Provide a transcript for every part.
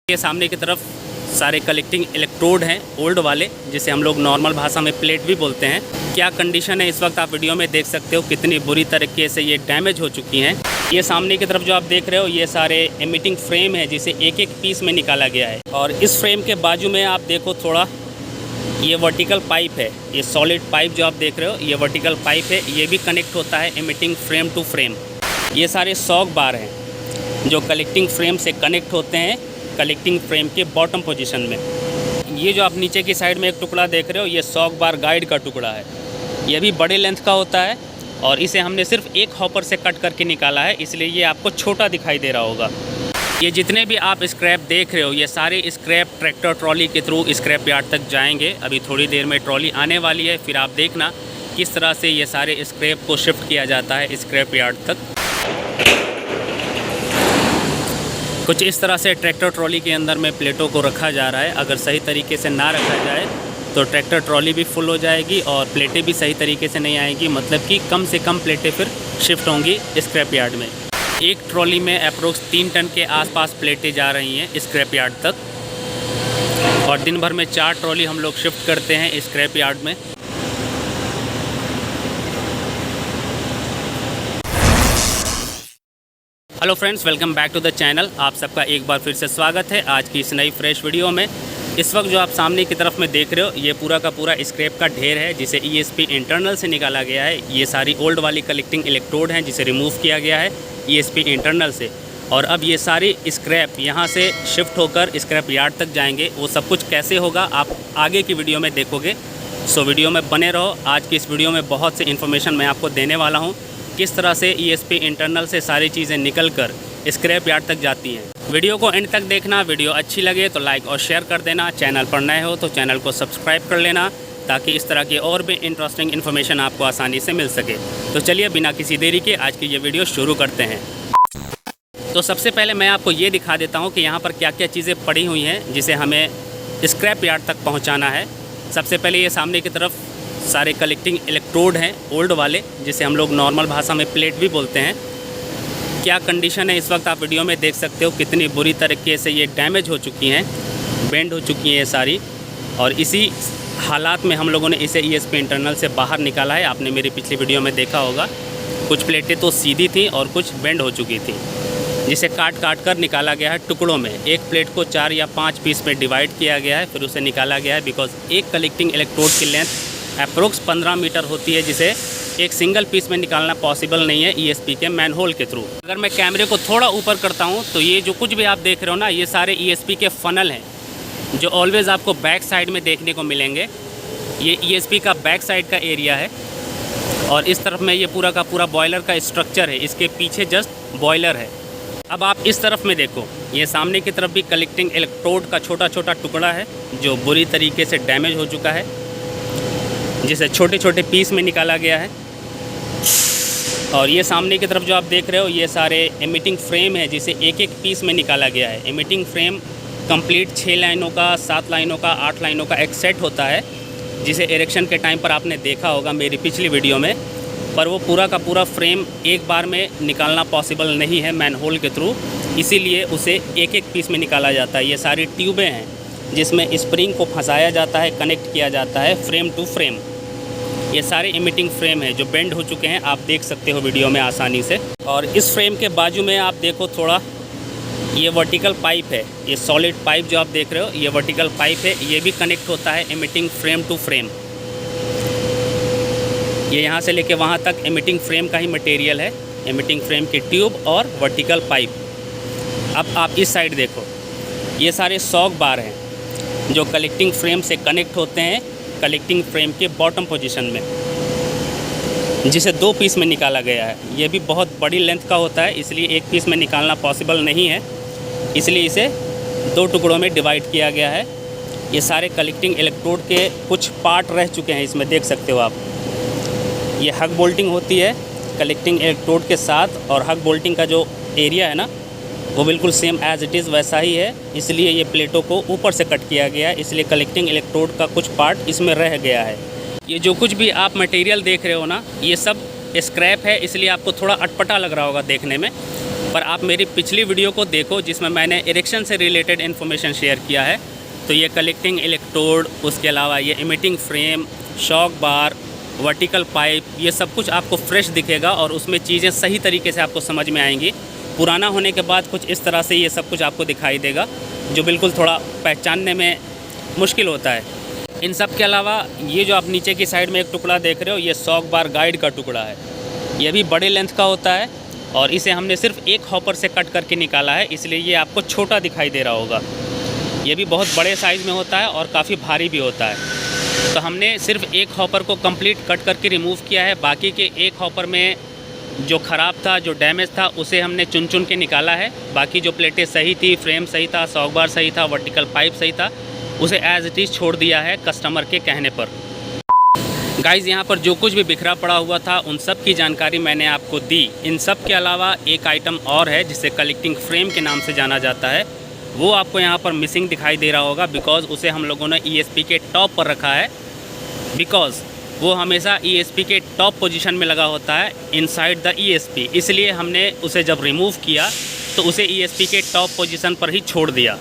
ये सामने की तरफ सारे कलेक्टिंग इलेक्ट्रोड हैं ओल्ड वाले, जिसे हम लोग नॉर्मल भाषा में प्लेट भी बोलते हैं। क्या कंडीशन है इस वक्त आप वीडियो में देख सकते हो, कितनी बुरी तरीके से ये डैमेज हो चुकी हैं। ये सामने की तरफ जो आप देख रहे हो ये सारे एमिटिंग फ्रेम है, जिसे एक एक पीस में निकाला गया है। और इस फ्रेम के बाजू में आप देखो थोड़ा, ये वर्टिकल पाइप है, ये सॉलिड पाइप जो आप देख रहे हो ये वर्टिकल पाइप है। ये भी कनेक्ट होता है एमिटिंग फ्रेम टू फ्रेम। ये सारे सॉक बार हैं जो कलेक्टिंग फ्रेम से कनेक्ट होते हैं कलेक्टिंग फ्रेम के बॉटम पोजीशन में। ये जो आप नीचे की साइड में एक टुकड़ा देख रहे हो ये सॉक बार गाइड का टुकड़ा है। ये भी बड़े लेंथ का होता है और इसे हमने सिर्फ एक हॉपर से कट करके निकाला है, इसलिए ये आपको छोटा दिखाई दे रहा होगा। ये जितने भी आप स्क्रैप देख रहे हो ये सारे स्क्रैप ट्रैक्टर ट्रॉली के थ्रू स्क्रैप यार्ड तक जाएंगे। अभी थोड़ी देर में ट्रॉली आने वाली है, फिर आप देखना किस तरह से ये सारे स्क्रैप को शिफ्ट किया जाता है स्क्रैप यार्ड तक। कुछ इस तरह से ट्रैक्टर ट्रॉली के अंदर में प्लेटों को रखा जा रहा है। अगर सही तरीके से ना रखा जाए तो ट्रैक्टर ट्रॉली भी फुल हो जाएगी और प्लेटें भी सही तरीके से नहीं आएंगी, मतलब कि कम से कम प्लेटें फिर शिफ्ट होंगी स्क्रैप यार्ड में। एक ट्रॉली में अप्रोक्स 3 टन के आसपास प्लेटें जा रही हैं स्क्रैप यार्ड तक और दिन भर में 4 ट्रॉली हम लोग शिफ्ट करते हैं स्क्रैप यार्ड में। Hello friends, welcome back to the channel. आप सबका एक बार फिर से स्वागत है आज की इस नई फ्रेश वीडियो में। इस वक्त जो आप सामने की तरफ में देख रहे हो ये पूरा का पूरा स्क्रैप का ढेर है, जिसे ESP इंटरनल से निकाला गया है। ये सारी ओल्ड वाली कलेक्टिंग इलेक्ट्रोड हैं जिसे रिमूव किया गया है ESP इंटरनल से, और अब ये सारी स्क्रैप यहाँ से शिफ्ट होकर स्क्रैप यार्ड तक जाएंगे। वो सब कुछ कैसे होगा आप आगे की वीडियो में देखोगे, सो वीडियो में बने रहो। आज की इस वीडियो में बहुत सी इन्फॉर्मेशन मैं आपको देने वाला हूँ, किस तरह से ESP इंटरनल से सारी चीज़ें निकल कर स्क्रैप यार्ड तक जाती हैं। वीडियो को एंड तक देखना। वीडियो अच्छी लगे तो लाइक और शेयर कर देना। चैनल पर नए हो तो चैनल को सब्सक्राइब कर लेना, ताकि इस तरह की और भी इंटरेस्टिंग इन्फॉर्मेशन आपको आसानी से मिल सके। तो चलिए बिना किसी देरी के आज की ये वीडियो शुरू करते हैं। तो सबसे पहले मैं आपको ये दिखा देता हूँ कि यहाँ पर क्या क्या चीज़ें पड़ी हुई हैं जिसे हमें स्क्रैप यार्ड तक पहुँचाना है। सबसे पहले ये सामने की तरफ सारे कलेक्टिंग इलेक्ट्रोड हैं ओल्ड वाले, जिसे हम लोग नॉर्मल भाषा में प्लेट भी बोलते हैं। क्या कंडीशन है इस वक्त आप वीडियो में देख सकते हो, कितनी बुरी तरीके से ये डैमेज हो चुकी हैं, बेंड हो चुकी हैं ये सारी। और इसी हालात में हम लोगों ने इसे ESP इंटरनल से बाहर निकाला है। आपने मेरी पिछली वीडियो में देखा होगा, कुछ प्लेटें तो सीधी थी और कुछ बेंड हो चुकी थी, जिसे काट काट कर निकाला गया है टुकड़ों में। एक प्लेट को 4 या 5 पीस में डिवाइड किया गया है, फिर उसे निकाला गया है। बिकॉज एक कलेक्टिंग इलेक्ट्रोड की लेंथ अप्रोक्स 15 मीटर होती है, जिसे एक सिंगल पीस में निकालना पॉसिबल नहीं है ESP के मैनहोल के थ्रू। अगर मैं कैमरे को थोड़ा ऊपर करता हूँ तो ये जो कुछ भी आप देख रहे हो ना, ये सारे ESP के फनल हैं, जो ऑलवेज़ आपको बैक साइड में देखने को मिलेंगे। ये ESP का बैक साइड का एरिया है और इस तरफ में ये पूरा का पूरा बॉयलर का स्ट्रक्चर है, इसके पीछे जस्ट बॉयलर है। अब आप इस तरफ में देखो, ये सामने की तरफ भी कलेक्टिंग इलेक्ट्रोड का छोटा छोटा टुकड़ा है जो बुरी तरीके से डैमेज हो चुका है, जिसे छोटे छोटे पीस में निकाला गया है। और ये सामने की तरफ जो आप देख रहे हो ये सारे एमिटिंग फ्रेम है, जिसे एक एक पीस में निकाला गया है। एमिटिंग फ्रेम कंप्लीट 6 लाइनों का, 7 लाइनों का, 8 लाइनों का एक सेट होता है, जिसे इरेक्शन के टाइम पर आपने देखा होगा मेरी पिछली वीडियो में। पर वो पूरा का पूरा फ्रेम एक बार में निकालना पॉसिबल नहीं है मैनहोल के थ्रू, इसीलिए उसे एक एक पीस में निकाला जाता है। ये सारी ट्यूबें हैं जिसमें स्प्रिंग को फंसाया जाता है, कनेक्ट किया जाता है फ्रेम टू फ्रेम। ये सारे इमिटिंग फ्रेम है जो बेंड हो चुके हैं, आप देख सकते हो वीडियो में आसानी से। और इस फ्रेम के बाजू में आप देखो थोड़ा, ये वर्टिकल पाइप है, ये सॉलिड पाइप जो आप देख रहे हो ये वर्टिकल पाइप है। ये भी कनेक्ट होता है इमिटिंग फ्रेम टू फ्रेम। ये यहाँ से लेके वहाँ तक इमिटिंग फ्रेम का ही मटेरियल है, इमिटिंग फ्रेम की ट्यूब और वर्टिकल पाइप। अब आप इस साइड देखो, ये सारे सॉक बार हैं जो कलेक्टिंग फ्रेम से कनेक्ट होते हैं कलेक्टिंग फ्रेम के बॉटम पोजीशन में, जिसे 2 पीस में निकाला गया है। ये भी बहुत बड़ी लेंथ का होता है, इसलिए एक पीस में निकालना पॉसिबल नहीं है, इसलिए इसे 2 टुकड़ों में डिवाइड किया गया है। ये सारे कलेक्टिंग इलेक्ट्रोड के कुछ पार्ट रह चुके हैं, इसमें देख सकते हो आप। ये हक बोल्टिंग होती है कलेक्टिंग इलेक्ट्रोड के साथ, और हक बोल्टिंग का जो एरिया है ना वो बिल्कुल सेम एज़ इट इज़ वैसा ही है, इसलिए ये प्लेटों को ऊपर से कट किया गया है, इसलिए कलेक्टिंग इलेक्ट्रोड का कुछ पार्ट इसमें रह गया है। ये जो कुछ भी आप मटेरियल देख रहे हो ना, ये सब स्क्रैप है, इसलिए आपको थोड़ा अटपटा लग रहा होगा देखने में। पर आप मेरी पिछली वीडियो को देखो जिसमें मैंने इरेक्शन से रिलेटेड इन्फॉर्मेशन शेयर किया है। तो ये कलेक्टिंग इलेक्ट्रोड, उसके अलावा ये इमिटिंग फ्रेम, शॉक बार, वर्टिकल पाइप, ये सब कुछ आपको फ्रेश दिखेगा और उसमें चीज़ें सही तरीके से आपको समझ में आएंगी। पुराना होने के बाद कुछ इस तरह से ये सब कुछ आपको दिखाई देगा जो बिल्कुल थोड़ा पहचानने में मुश्किल होता है। इन सब के अलावा ये जो आप नीचे की साइड में एक टुकड़ा देख रहे हो, ये शॉक बार गाइड का टुकड़ा है। ये भी बड़े लेंथ का होता है और इसे हमने सिर्फ एक हॉपर से कट करके निकाला है, इसलिए ये आपको छोटा दिखाई दे रहा होगा। ये भी बहुत बड़े साइज़ में होता है और काफ़ी भारी भी होता है। तो हमने सिर्फ एक हॉपर को कंप्लीट कट करके रिमूव किया है। बाकी के एक हॉपर में जो ख़राब था, जो डैमेज था, उसे हमने चुन चुन के निकाला है। बाकी जो प्लेटें सही थी, फ्रेम सही था, शॉक बार सही था, वर्टिकल पाइप सही था, उसे एज इट इज़ छोड़ दिया है कस्टमर के कहने पर। गाइज़, यहाँ पर जो कुछ भी बिखरा पड़ा हुआ था उन सब की जानकारी मैंने आपको दी। इन सब के अलावा एक आइटम और है जिसे कलेक्टिंग फ्रेम के नाम से जाना जाता है। वो आपको यहाँ पर मिसिंग दिखाई दे रहा होगा बिकॉज़ उसे हम लोगों ने ESP के टॉप पर रखा है। बिकॉज़ वो हमेशा ESP के टॉप पोजीशन में लगा होता है इनसाइड द ESP, इसलिए हमने उसे जब रिमूव किया तो उसे ESP के टॉप पोजीशन पर ही छोड़ दिया।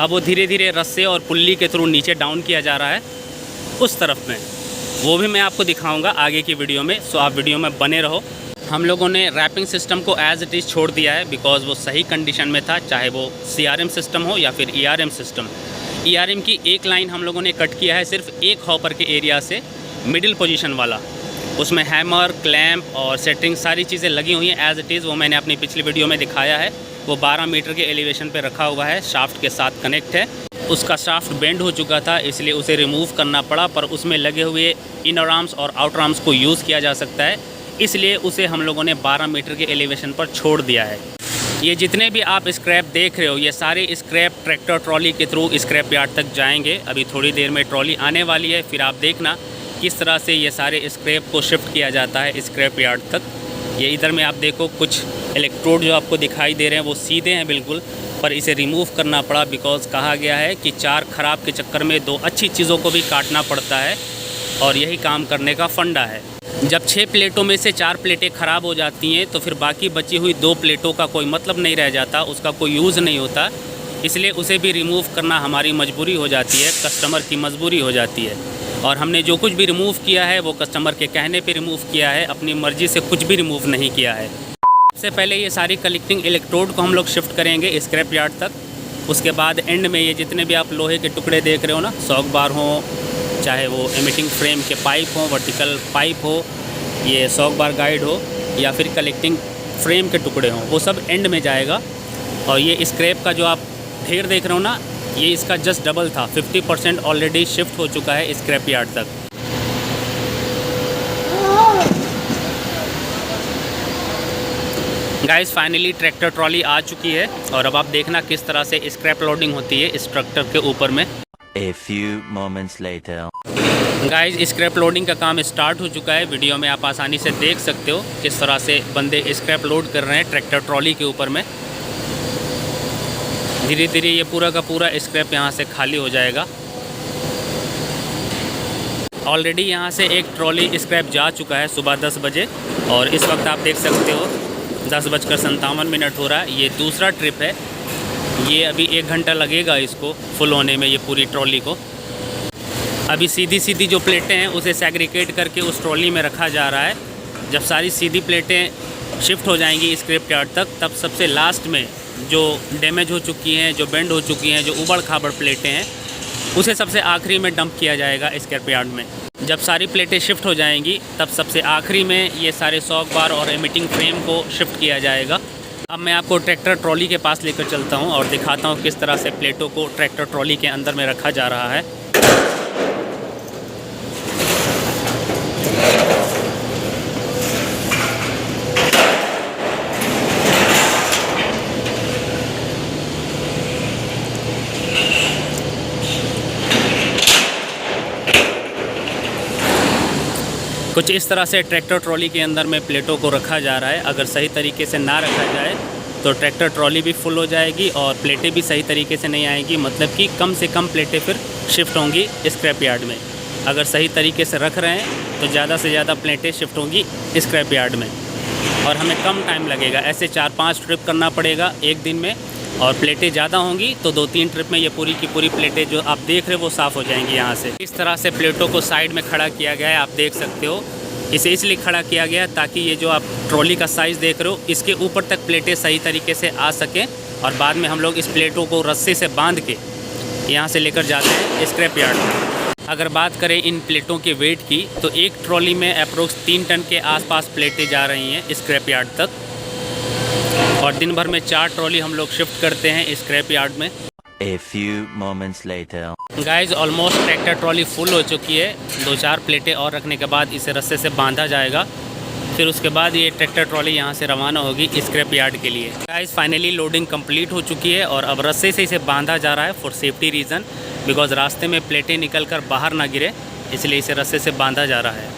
अब वो धीरे धीरे रस्से और पुल्ली के थ्रू नीचे डाउन किया जा रहा है उस तरफ में। वो भी मैं आपको दिखाऊंगा आगे की वीडियो में, सो आप वीडियो में बने रहो। हम लोगों ने रैपिंग सिस्टम को एज इट इज़ छोड़ दिया है बिकॉज़ वो सही कंडीशन में था, चाहे वो CRM सिस्टम हो या फिर ERM सिस्टम। ERM की एक लाइन हम लोगों ने कट किया है सिर्फ एक हॉपर के एरिया से, मिडिल पोजीशन वाला। उसमें हैमर, क्लैंप और सेटिंग सारी चीज़ें लगी हुई हैं एज इट इज़। वो मैंने अपनी पिछली वीडियो में दिखाया है। वो 12 मीटर के एलिवेशन पे रखा हुआ है, शाफ्ट के साथ कनेक्ट है। उसका शाफ्ट बेंड हो चुका था इसलिए उसे रिमूव करना पड़ा, पर उसमें लगे हुए इनर आर्म्स और आउटर आर्म्स को यूज़ किया जा सकता है, इसलिए उसे हम लोगों ने 12 मीटर के एलिवेशन पर छोड़ दिया है। ये जितने भी आप स्क्रैप देख रहे हो, ये सारे स्क्रैप ट्रैक्टर ट्रॉली के थ्रू स्क्रैप यार्ड तक जाएंगे। अभी थोड़ी देर में ट्रॉली आने वाली है, फिर आप देखना किस तरह से ये सारे स्क्रैप को शिफ्ट किया जाता है स्क्रैप यार्ड तक। ये इधर में आप देखो कुछ इलेक्ट्रोड जो आपको दिखाई दे रहे हैं वो सीधे हैं बिल्कुल, पर इसे रिमूव करना पड़ा बिकॉज़ कहा गया है कि 4 ख़राब के चक्कर में 2 अच्छी चीज़ों को भी काटना पड़ता है और यही काम करने का फंडा है। जब 6 प्लेटों में से 4 प्लेटें ख़राब हो जाती हैं तो फिर बाकी बची हुई 2 प्लेटों का कोई मतलब नहीं रह जाता, उसका कोई यूज़ नहीं होता, इसलिए उसे भी रिमूव करना हमारी मजबूरी हो जाती है, कस्टमर की मजबूरी हो जाती है। और हमने जो कुछ भी रिमूव किया है वो कस्टमर के कहने पे रिमूव किया है, अपनी मर्ज़ी से कुछ भी रिमूव नहीं किया है। सबसे पहले ये सारी कलेक्टिंग इलेक्ट्रोड को हम लोग शिफ्ट करेंगे स्क्रैप यार्ड तक। उसके बाद एंड में ये जितने भी आप लोहे के टुकड़े देख रहे हो ना, शॉक बार हो, चाहे वो इमिटिंग फ्रेम के पाइप हो, वर्टिकल पाइप हो, ये शॉक बार गाइड हो या फिर कलेक्टिंग फ्रेम के टुकड़े हों, वो सब एंड में जाएगा। और ये स्क्रैप का जो आप ढेर देख रहे हो ना, ये इसका जस्ट डबल था। 50% ऑलरेडी शिफ्ट हो चुका है स्क्रैप यार्ड तक। गाइस, फाइनली ट्रैक्टर ट्रॉली आ चुकी है और अब आप देखना किस तरह से स्क्रैप लोडिंग होती है इस ट्रैक्टर के ऊपर में। A few moments later. Guys, scrap loading का काम स्टार्ट हो चुका है। वीडियो में आप आसानी से देख सकते हो किस तरह से बंदे स्क्रैप लोड कर रहे हैं ट्रैक्टर ट्रॉली के ऊपर में। धीरे धीरे ये पूरा का पूरा स्क्रैप यहाँ से खाली हो जाएगा। ऑलरेडी यहाँ से एक ट्रॉली स्क्रैप जा चुका है सुबह 10 बजे और इस वक्त आप देख सकते हो 10:57 हो रहा है। ये दूसरा ट्रिप है। ये अभी 1 घंटा लगेगा इसको फुल होने में, ये पूरी ट्रॉली को। अभी सीधी सीधी जो प्लेटें हैं उसे सेग्रीगेट करके उस ट्रॉली में रखा जा रहा है। जब सारी सीधी प्लेटें शिफ्ट हो जाएंगी स्क्रैप यार्ड तक, तब सबसे लास्ट में जो डैमेज हो चुकी हैं, जो बेंड हो चुकी हैं, जो उबड़ खाबड़ प्लेटें हैं, उसे सबसे आखिरी में डंप किया जाएगा स्क्रैप यार्ड में। जब सारी प्लेटें शिफ्ट हो जाएंगी तब सबसे आखिरी में ये सारे शॉक बार और इमिटिंग फ्रेम को शिफ्ट किया जाएगा। अब मैं आपको ट्रैक्टर ट्रॉली के पास लेकर चलता हूँ और दिखाता हूँ किस तरह से प्लेटों को ट्रैक्टर ट्रॉली के अंदर में रखा जा रहा है। कुछ इस तरह से ट्रैक्टर ट्रॉली के अंदर में प्लेटों को रखा जा रहा है। अगर सही तरीके से ना रखा जाए तो ट्रैक्टर ट्रॉली भी फुल हो जाएगी और प्लेटें भी सही तरीके से नहीं आएंगी, मतलब कि कम से कम प्लेटें फिर शिफ्ट होंगी स्क्रैप यार्ड में। अगर सही तरीके से रख रहे हैं तो ज़्यादा से ज़्यादा प्लेटें शिफ्ट होंगी स्क्रैप यार्ड में। और हमें कम टाइम लगेगा। ऐसे 4-5 ट्रिप करना पड़ेगा एक दिन में, और प्लेटें ज़्यादा होंगी तो 2-3 ट्रिप में ये पूरी की पूरी प्लेटें जो आप देख रहे हो वो साफ़ हो जाएंगी यहाँ से। इस तरह से प्लेटों को साइड में खड़ा किया गया है, आप देख सकते हो। इसे इसलिए खड़ा किया गया ताकि ये जो आप ट्रॉली का साइज़ देख रहे हो इसके ऊपर तक प्लेटें सही तरीके से आ सकें, और बाद में हम लोग इस प्लेटों को रस्से से बांध के यहाँ से लेकर जाते हैं स्क्रैप यार्ड में। अगर बात करें इन प्लेटों के वेट की तो एक ट्रॉली में अप्रोक्स 3 टन के आसपास प्लेटें जा रही हैं स्क्रैप यार्ड तक, और दिन भर में 4 ट्रॉली हम लोग शिफ्ट करते हैं स्क्रैप यार्ड में। A few moments later. Guys almost tractor trolley full हो चुकी है। 2-4 प्लेटें और रखने के बाद इसे रस्से से बांधा जाएगा, फिर उसके बाद ये ट्रैक्टर ट्रॉली यहाँ से रवाना होगी स्क्रैप यार्ड के लिए। गाइस फाइनली लोडिंग कंप्लीट हो चुकी है और अब रस्से से इसे बांधा जा रहा है फॉर सेफ्टी रीज़न, बिकॉज रास्ते में प्लेटें निकल कर बाहर ना गिरे, इसलिए इसे रस्से से बांधा जा रहा है।